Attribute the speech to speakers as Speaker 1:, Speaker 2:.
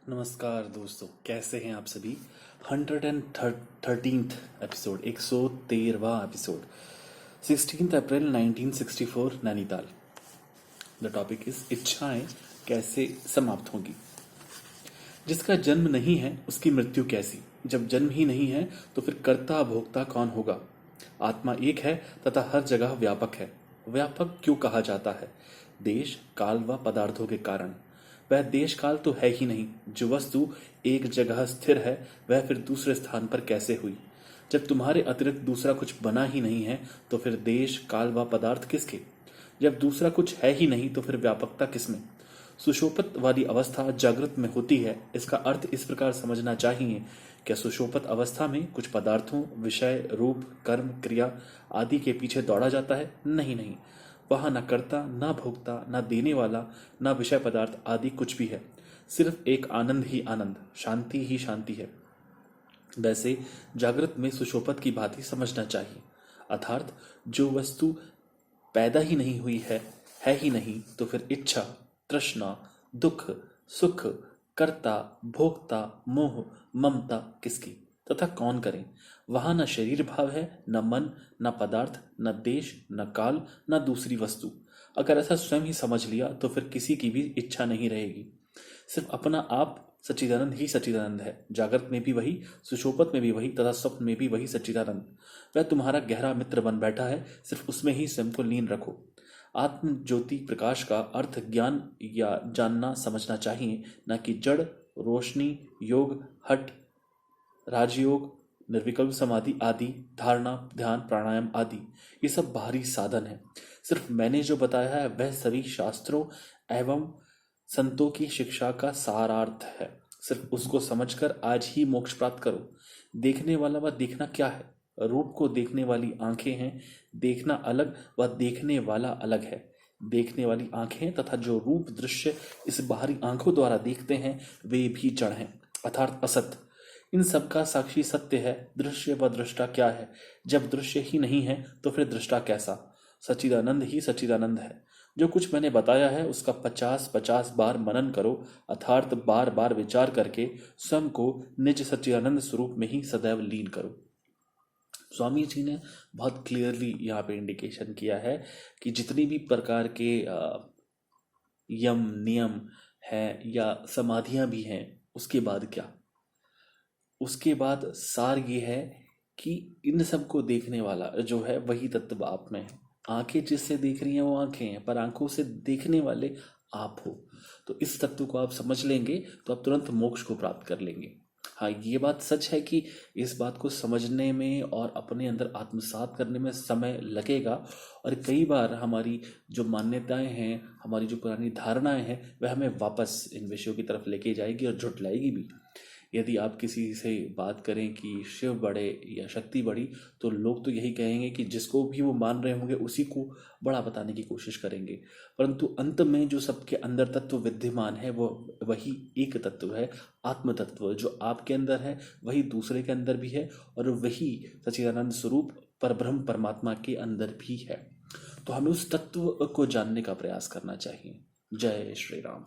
Speaker 1: नमस्कार दोस्तों, कैसे हैं आप सभी। 113th एपिसोड, 113वां एपिसोड, 16 अप्रैल 1964 नैनीताल। द टॉपिक इज इच्छाएं कैसे समाप्त होंगी। जिसका जन्म नहीं है उसकी मृत्यु कैसी। जब जन्म ही नहीं है तो फिर कर्ता भोक्ता कौन होगा। आत्मा एक है तथा हर जगह व्यापक है। व्यापक क्यों कहा जाता है? देश काल व पदार्थों के कारण। वह देश काल तो है ही नहीं। जो वस्तु एक जगह स्थिर है वह फिर दूसरे स्थान पर कैसे हुई। जब तुम्हारे अतिरिक्त दूसरा कुछ बना ही नहीं है तो फिर देश काल व पदार्थ किसके। जब दूसरा कुछ है ही नहीं तो फिर व्यापकता किसमें। सुषुप्त वाली अवस्था जागृत में होती है। इसका अर्थ इस प्रकार समझना चाहिए। क्या सुषुप्त अवस्था में कुछ पदार्थों, विषय, रूप, कर्म, क्रिया आदि के पीछे दौड़ा जाता है? नहीं नहीं, वहां न कर्ता, न भोक्ता, न देने वाला, न विषय पदार्थ आदि कुछ भी है। सिर्फ एक आनंद ही आनंद, शांति ही शांति है। वैसे जागृत में सुषुप्त की भांति समझना चाहिए। अर्थात जो वस्तु पैदा ही नहीं हुई है ही नहीं, तो फिर इच्छा, तृष्णा, दुख, सुख, कर्ता, भोक्ता, मोह, ममता किसकी तथा कौन करे। वहां न शरीर भाव है, न मन, न पदार्थ, न देश, न काल, न दूसरी वस्तु। अगर ऐसा स्वयं ही समझ लिया तो फिर किसी की भी इच्छा नहीं रहेगी। सिर्फ अपना आप सच्चिदानंद ही सच्चिदानंद है। जागृत में भी वही, सुषुप्त में भी वही तथा स्वप्न में भी वही सच्चिदानंद। वह तुम्हारा गहरा मित्र बन बैठा है। सिर्फ उसमें ही स्वयं को लीन रखो। आत्म ज्योति प्रकाश का अर्थ ज्ञान या जानना समझना चाहिए, न कि जड़, रोशनी, योग, हट, राजयोग, निर्विकल्प समाधि आदि, धारणा, ध्यान, प्राणायाम आदि। ये सब बाहरी साधन है। सिर्फ मैंने जो बताया है वह सभी शास्त्रों एवं संतों की शिक्षा का सारार्थ है। सिर्फ उसको समझकर आज ही मोक्ष प्राप्त करो। देखने वाला व देखना क्या है? रूप को देखने वाली आंखें हैं। देखना अलग व देखने वाला अलग है। देखने वाली आंखें तथा जो रूप दृश्य इस बाहरी आंखों द्वारा देखते हैं वे भी जड़ हैं, अर्थात असत। इन सब का साक्षी सत्य है। दृश्य व दृष्टा क्या है? जब दृश्य ही नहीं है तो फिर दृष्टा कैसा? सच्चिदानंद ही सच्चिदानंद है। जो कुछ मैंने बताया है उसका 50-50 बार मनन करो, अर्थात बार बार विचार करके स्वयं को निज सच्चिदानंद स्वरूप में ही सदैव लीन करो। स्वामी जी ने बहुत क्लियरली यहाँ पे इंडिकेशन किया है कि जितनी भी प्रकार के यम नियम है या समाधियां भी हैं, उसके बाद क्या? उसके बाद सार ये है कि इन सब को देखने वाला जो है वही तत्व आप में है। आंखें जिससे देख रही हैं वो आंखें हैं, पर आंखों से देखने वाले आप हो। तो इस तत्व को आप समझ लेंगे तो आप तुरंत मोक्ष को प्राप्त कर लेंगे। हाँ, ये बात सच है कि इस बात को समझने में और अपने अंदर आत्मसात करने में समय लगेगा। और कई बार हमारी जो मान्यताएं हैं, हमारी जो पुरानी धारणाएं हैं, वह हमें वापस इन विषयों की तरफ लेके जाएगी और झुठलाएगी भी। यदि आप किसी से बात करें कि शिव बड़े या शक्ति बड़ी, तो लोग तो यही कहेंगे कि जिसको भी वो मान रहे होंगे उसी को बड़ा बताने की कोशिश करेंगे। परंतु अंत में जो सबके अंदर तत्व विद्यमान है वो वही एक तत्व है, आत्म तत्व। जो आपके अंदर है वही दूसरे के अंदर भी है और वही सच्चिदानंद स्वरूप परब्रह्म परमात्मा के अंदर भी है। तो हमें उस तत्व को जानने का प्रयास करना चाहिए। जय श्री राम।